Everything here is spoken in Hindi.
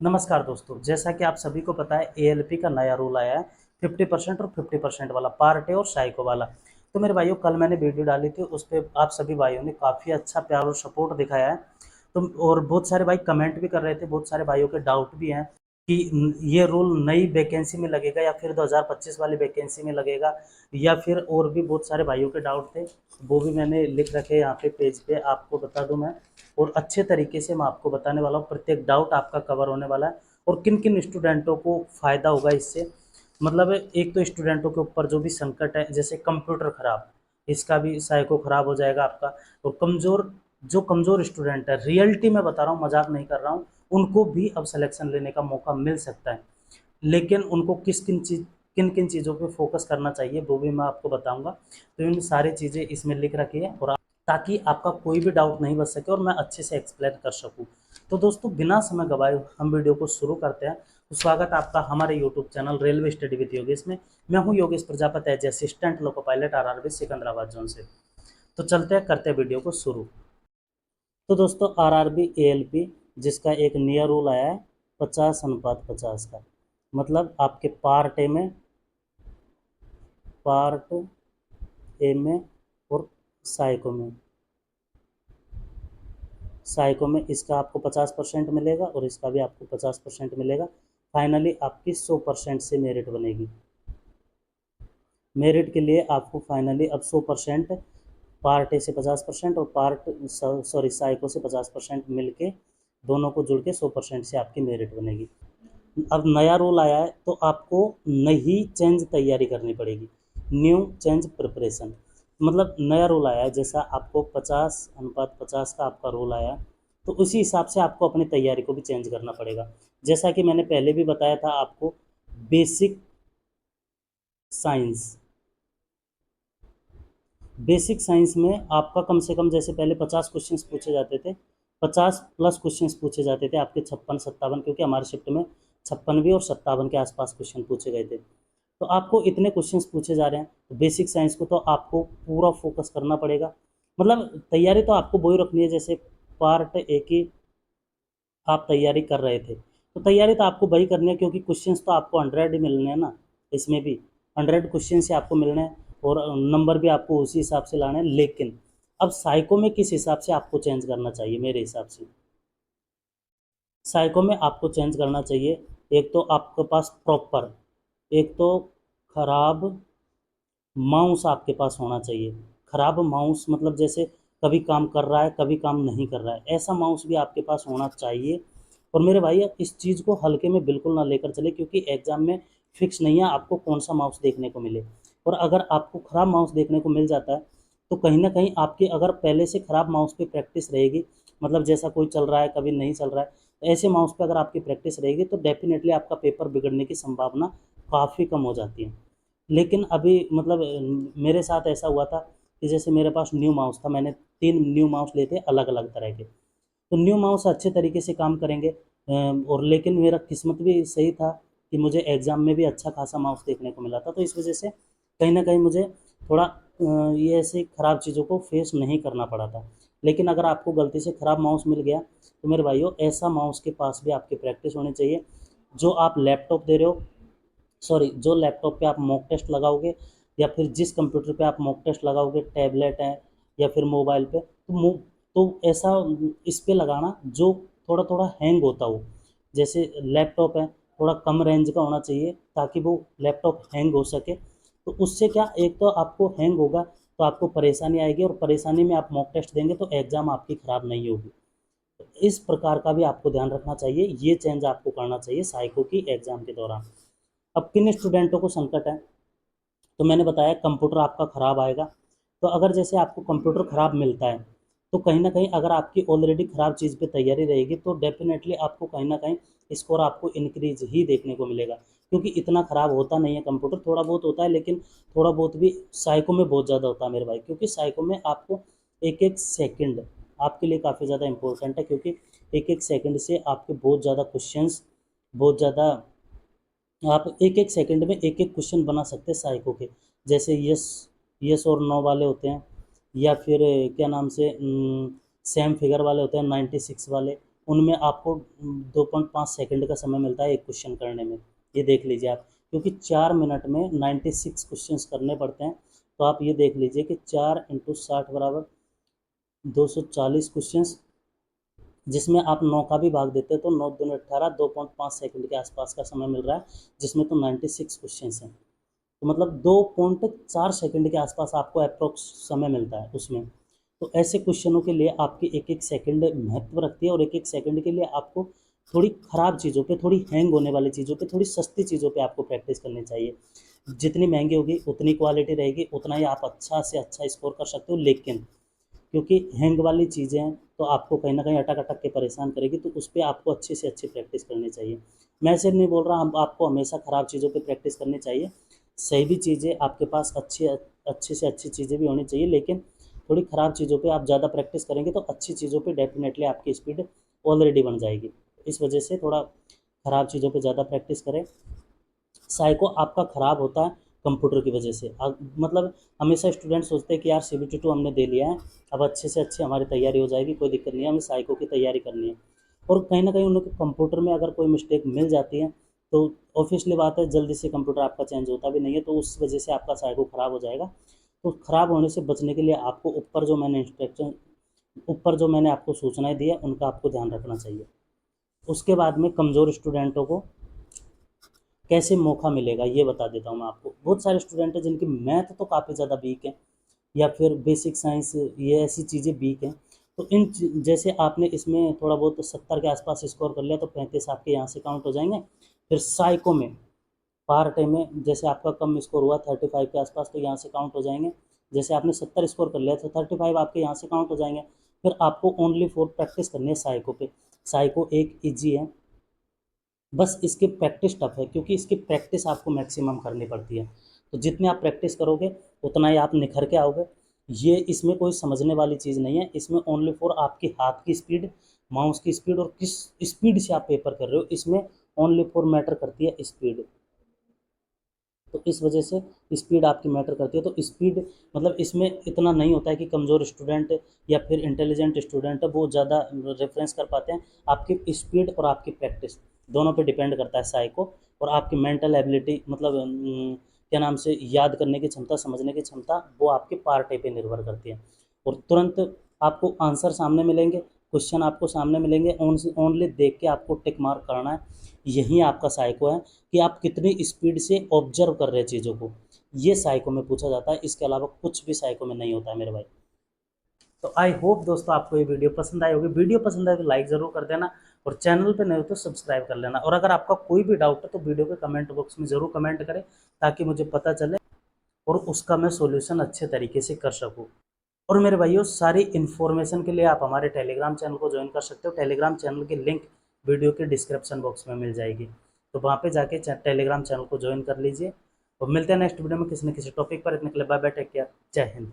नमस्कार दोस्तों, जैसा कि आप सभी को पता है एएलपी का नया रूल आया है 50% और 50% वाला पार्ट ए और साइको वाला। तो मेरे भाइयों, कल मैंने वीडियो डाली थी, उस पे आप सभी भाइयों ने काफ़ी अच्छा प्यार और सपोर्ट दिखाया है। तो और बहुत सारे भाई कमेंट भी कर रहे थे, बहुत सारे भाइयों के डाउट भी हैं कि ये रूल नई वैकेंसी में लगेगा या फिर 2025 वाली वैकेंसी में लगेगा, या फिर और भी बहुत सारे भाइयों के डाउट थे। वो भी मैंने लिख रखे यहाँ पे पेज पे, आपको बता दूं मैं। और अच्छे तरीके से मैं आपको बताने वाला हूँ, प्रत्येक डाउट आपका कवर होने वाला है और किन किन स्टूडेंटों को फ़ायदा होगा इससे। मतलब एक तो स्टूडेंटों के ऊपर जो भी संकट है, जैसे कंप्यूटर खराब, इसका भी साइको खराब हो जाएगा आपका। और कमज़ोर, जो कमज़ोर स्टूडेंट है, रियलिटी में बता रहा हूँ, मजाक नहीं कर रहा हूँ, उनको भी अब सिलेक्शन लेने का मौका मिल सकता है। लेकिन उनको किन किन चीज़ों पे फोकस करना चाहिए वो भी मैं आपको बताऊंगा। तो इन सारी चीज़ें इसमें लिख रखी है, और ताकि आपका कोई भी डाउट नहीं बच सके और मैं अच्छे से एक्सप्लेन कर सकूं। तो दोस्तों, बिना समय गवाए हम वीडियो को शुरू करते हैं। तो स्वागत आपका हमारे YouTube channel railway study with Yogesh में। मैं हूं Yogesh Prajapati, as assistant loco pilot RRB Secunderabad zone से। तो चलते हैं, करते हैं वीडियो को शुरू। तो दोस्तों, आरआरबी एएलपी जिसका एक नया रूल आया है 50/50 का। मतलब आपके पार्ट ए में और साइको में साइको में इसका आपको 50% मिलेगा और इसका भी आपको 50% मिलेगा। फाइनली आपकी 100% से मेरिट बनेगी। मेरिट के लिए आपको फाइनली अब 100%, पार्ट ए से 50% और साइको से 50% मिल के, दोनों को जुड़ के 100% से आपकी मेरिट बनेगी। अब नया रूल आया है तो आपको नई चेंज तैयारी करनी पड़ेगी, न्यू चेंज प्रिपरेशन। मतलब नया रूल आया है, जैसा आपको 50/50 का आपका रूल आया, तो उसी हिसाब से आपको अपनी तैयारी को भी चेंज करना पड़ेगा। जैसा कि मैंने पहले भी बताया था आपको, बेसिक साइंस बेसिक साइंस में आपका कम से कम, जैसे पहले 50 क्वेश्चंस पूछे जाते थे, 50+ क्वेश्चंस पूछे जाते थे आपके 56-57, क्योंकि हमारे शिफ्ट में 56 भी और 57 के आसपास क्वेश्चन पूछे गए थे। तो आपको इतने क्वेश्चंस पूछे जा रहे हैं, तो बेसिक साइंस को तो आपको पूरा फोकस करना पड़ेगा। मतलब तैयारी तो आपको वही रखनी है जैसे पार्ट ए की आप तैयारी कर रहे थे, तो तैयारी तो आपको वही करनी है, क्योंकि क्वेश्चंस तो आपको 100 ही मिलने हैं ना। इसमें भी 100 क्वेश्चन से आपको मिलने हैं और नंबर भी आपको उसी हिसाब से लाने हैं। लेकिन अब साइको में किस हिसाब से आपको चेंज करना चाहिए, मेरे हिसाब से साइको में आपको चेंज करना चाहिए, एक तो आपके पास प्रॉपर, एक तो खराब माउस आपके पास होना चाहिए। खराब माउस मतलब जैसे कभी काम कर रहा है कभी काम नहीं कर रहा है, ऐसा माउस भी आपके पास होना चाहिए। और मेरे भाई, इस चीज़ को हल्के में बिल्कुल ना लेकर चले, क्योंकि एग्जाम में फिक्स नहीं है आपको कौन सा माउस देखने को मिले। और अगर आपको खराब माउस देखने को मिल जाता है, तो कहीं ना कहीं आपकी अगर पहले से खराब माउस पे प्रैक्टिस रहेगी, मतलब जैसा कोई चल रहा है कभी नहीं चल रहा है, तो ऐसे माउस पे अगर आपकी प्रैक्टिस रहेगी तो डेफिनेटली आपका पेपर बिगड़ने की संभावना काफ़ी कम हो जाती है। लेकिन अभी मतलब मेरे साथ ऐसा हुआ था कि जैसे मेरे पास न्यू माउस था, मैंने 3 न्यू माउस लिए थे अलग अलग तरह के। तो न्यू माउस अच्छे तरीके से काम करेंगे, और लेकिन मेरा किस्मत भी सही था कि मुझे एग्ज़ाम में भी अच्छा खासा माउस देखने को मिला था, तो इस वजह से कहीं ना कहीं मुझे थोड़ा ये ऐसी ख़राब चीज़ों को फेस नहीं करना पड़ा था। लेकिन अगर आपको गलती से ख़राब माउस मिल गया, तो मेरे भाइयों, ऐसा माउस के पास भी आपकी प्रैक्टिस होनी चाहिए। जो आप लैपटॉप दे रहे हो, सॉरी, जो लैपटॉप पे आप मॉक टेस्ट लगाओगे, या फिर जिस कंप्यूटर पे आप मॉक टेस्ट लगाओगे, टैबलेट है या फिर मोबाइल पे, तो ऐसा इस पे लगाना जो थोड़ा थोड़ा हैंग होता हो। जैसे लैपटॉप है, थोड़ा कम रेंज का होना चाहिए ताकि वो लैपटॉप हैंग हो सके। तो उससे क्या, एक तो आपको हैंग होगा तो आपको परेशानी आएगी, और परेशानी में आप मॉक टेस्ट देंगे तो एग्ज़ाम आपकी ख़राब नहीं होगी। तो इस प्रकार का भी आपको ध्यान रखना चाहिए, ये चेंज आपको करना चाहिए साइको की एग्ज़ाम के दौरान। अब किन स्टूडेंटों को संकट है, तो मैंने बताया कंप्यूटर आपका ख़राब आएगा। तो अगर जैसे आपको कंप्यूटर ख़राब मिलता है, तो कहीं ना कहीं अगर आपकी ऑलरेडी ख़राब चीज़ पे तैयारी रहेगी, तो डेफिनेटली आपको कहीं ना कहीं स्कोर आपको इंक्रीज ही देखने को मिलेगा। क्योंकि इतना ख़राब होता नहीं है कंप्यूटर, थोड़ा बहुत होता है, लेकिन थोड़ा बहुत भी साइको में बहुत ज़्यादा होता है मेरे भाई। क्योंकि साइको में आपको एक एक सेकंड आपके लिए काफ़ी ज़्यादा इंपॉर्टेंट है, क्योंकि एक एक सेकंड से आपके बहुत ज़्यादा क्वेश्चंस, बहुत ज़्यादा, आप एक एक सेकंड में एक एक क्वेश्चन बना सकते हैं साइको के। जैसे यस यस और नो वाले होते हैं, या फिर क्या नाम से सेम फिगर वाले होते हैं, 96 वाले, उनमें आपको 2.5 सेकंड का समय मिलता है एक क्वेश्चन करने में। ये देख लीजिए आप, क्योंकि 4 मिनट में 96 क्वेश्चंस करने पड़ते हैं। तो आप ये देख लीजिए कि 4 × 60 बराबर 240 क्वेश्चंस, जिसमें आप 9 का भी भाग देते हैं तो 9 दूनी 18, 2.5 सेकंड के आसपास का समय मिल रहा है, जिसमें तो 96 क्वेश्चंस हैं। तो मतलब 2.4 सेकंड के आसपास आपको अप्रोक्स समय मिलता है उसमें। तो ऐसे क्वेश्चनों के लिए आपकी एक एक सेकंड महत्व रखती है, और एक एक सेकंड के लिए आपको थोड़ी ख़राब चीज़ों पे, थोड़ी हैंग होने वाली चीज़ों पे, थोड़ी सस्ती चीज़ों पे आपको प्रैक्टिस करनी चाहिए। जितनी महंगी होगी उतनी क्वालिटी रहेगी, उतना ही आप अच्छा से अच्छा स्कोर कर सकते हो। लेकिन क्योंकि हैंग वाली चीज़ें हैं तो आपको कहीं ना कहीं अटक अटक के परेशान करेगी, तो उस पर आपको अच्छी से अच्छी प्रैक्टिस करनी चाहिए। मैं सिर्फ नहीं बोल रहा, हम आपको हमेशा ख़राब चीज़ों पे प्रैक्टिस करनी चाहिए। सही भी चीज़ें आपके पास अच्छी से अच्छी चीज़ें भी होनी चाहिए, लेकिन थोड़ी ख़राब चीज़ों पे आप ज़्यादा प्रैक्टिस करेंगे तो अच्छी चीज़ों पे डेफिनेटली आपकी स्पीड ऑलरेडी बन जाएगी। इस वजह से थोड़ा ख़राब चीज़ों पे ज़्यादा प्रैक्टिस करें। साइको आपका ख़राब होता है कंप्यूटर की वजह से। मतलब हमेशा स्टूडेंट सोचते हैं कि यार CBT 2 हमने दे लिया है, अब अच्छे से अच्छी हमारी तैयारी हो जाएगी, कोई दिक्कत नहीं है, हमें साइको की तैयारी करनी है। और कहीं ना कहीं उन लोग के कंप्यूटर में अगर कोई मिस्टेक मिल जाती है तो ऑब्वियसली बात है, जल्दी से कंप्यूटर आपका चेंज होता भी नहीं है, तो उस वजह से आपका साइको ख़राब हो जाएगा। तो ख़राब होने से बचने के लिए आपको ऊपर जो मैंने आपको सूचनाएं दी है उनका आपको ध्यान रखना चाहिए। उसके बाद में कमज़ोर स्टूडेंटों को कैसे मौका मिलेगा ये बता देता हूँ मैं आपको। बहुत सारे स्टूडेंट हैं जिनकी मैथ तो काफ़ी ज़्यादा वीक है, या फिर बेसिक साइंस, ये ऐसी चीज़ें वीक हैं। तो जैसे आपने इसमें थोड़ा बहुत 70 के आसपास स्कोर कर लिया तो 35 आपके यहाँ से काउंट हो जाएंगे। फिर साइको में पार्ट ए में जैसे आपका कम स्कोर हुआ 35 के आसपास, तो यहाँ से काउंट हो जाएंगे। जैसे आपने 70 स्कोर कर लिया तो 35 आपके यहाँ से काउंट हो जाएंगे। फिर आपको ओनली फॉर प्रैक्टिस करनी है साइको पे। साइको एक ईजी है, बस इसकी प्रैक्टिस टफ है, क्योंकि इसकी प्रैक्टिस आपको मैक्सिमम करनी पड़ती है। तो जितनी आप प्रैक्टिस करोगे उतना ही आप निखर के आओगे। ये इसमें कोई समझने वाली चीज़ नहीं है, इसमें ओनली फॉर आपकी हाथ की स्पीड, माउस की स्पीड, और किस स्पीड से आप पेपर कर रहे हो, इसमें ओनली फॉर मैटर करती है स्पीड। तो इस वजह से स्पीड आपकी मैटर करती है। तो स्पीड मतलब इसमें इतना नहीं होता है कि कमज़ोर स्टूडेंट या फिर इंटेलिजेंट स्टूडेंट वो ज़्यादा रेफरेंस कर पाते हैं। आपकी स्पीड और आपकी प्रैक्टिस दोनों पे डिपेंड करता है साइको। और आपकी मेंटल एबिलिटी मतलब क्या नाम से याद करने की क्षमता, समझने की क्षमता, वो आपके पार्ट ए पे निर्भर करती है। और तुरंत आपको आंसर सामने मिलेंगे, क्वेश्चन आपको सामने मिलेंगे, ओनली देख के आपको टिक मार्क करना है। यही आपका साइको है कि आप कितनी स्पीड से ऑब्जर्व कर रहे हैं चीज़ों को। ये साइको में पूछा जाता है, इसके अलावा कुछ भी साइको में नहीं होता है मेरे भाई। तो आई होप दोस्तों आपको ये वीडियो पसंद आई होगी। वीडियो पसंद आए तो लाइक ज़रूर कर देना, और चैनल पे नए हो तो सब्सक्राइब कर लेना। और अगर आपका कोई भी डाउट है तो वीडियो के कमेंट बॉक्स में ज़रूर कमेंट करें, ताकि मुझे पता चले और उसका मैं सॉल्यूशन अच्छे तरीके से कर सकूँ। और मेरे भाइयों, सारी इन्फॉर्मेशन के लिए आप हमारे टेलीग्राम चैनल को ज्वाइन कर सकते हो। टेलीग्राम चैनल की लिंक वीडियो के डिस्क्रिप्शन बॉक्स में मिल जाएगी, तो वहाँ पे जाके टेलीग्राम चैनल को ज्वाइन कर लीजिए। और मिलते हैं नेक्स्ट वीडियो में किसी न किसी टॉपिक पर। इतने के लिए बाय बाय, टेक केयर, जय हिंद।